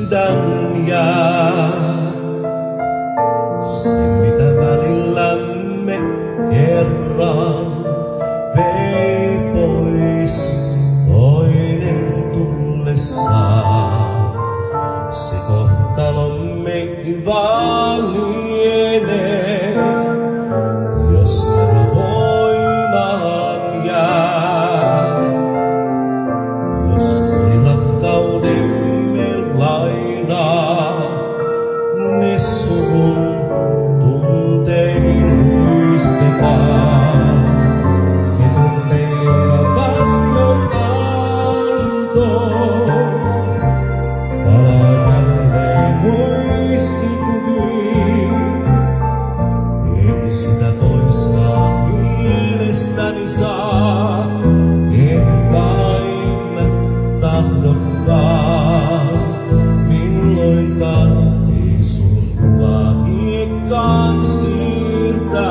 sydän jää. Se mitä välillämme kerran vei pois toinen tullessaan. Se kohtalomme vaan lienee, jos hän voimaan jää. Jos oli rakkautemme lainaa, ne surun tuntein muistetaan. Se tunne, joka paljon antoi, palaa jälleen muistikuviin. En sitä toistaan mielestäni saa, en kai tahdokkaan. Milloinkaan ei sun kuvaa hiekkaan siirtää,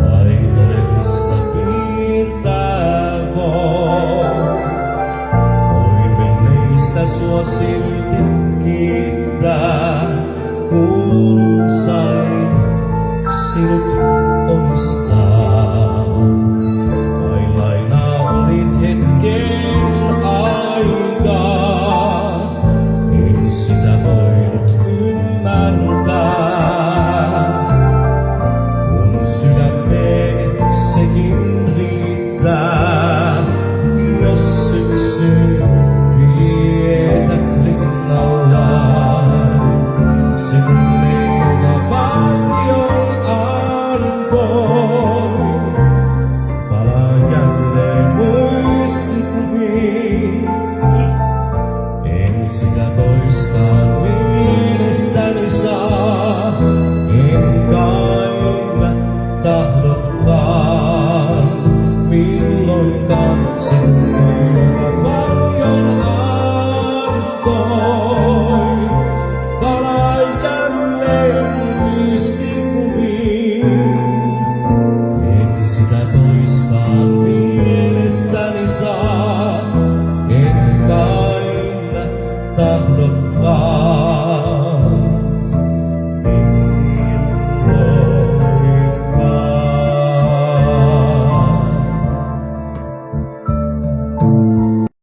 tai todellista piirtää voi. Voin menneistä sua silti kiittää, kun sain sinut omistaa. Vain lainaa olit hetken aikaa, en sitä voinut ymmärtää. Mun sydämeen sekin riittää, jos syksyn vietät rinnallaan. Se tunne, joka paljon antoi, palaa jälleen muistikuviin. En sitä toistaan mielestäni saa, en kai mä tahdokkaan. Milloinkaan se tunne, paljon antoi, palaa jälleen muistikuviin. En sitä toistaan mielestäni saa, en kai mä tahdokkaan.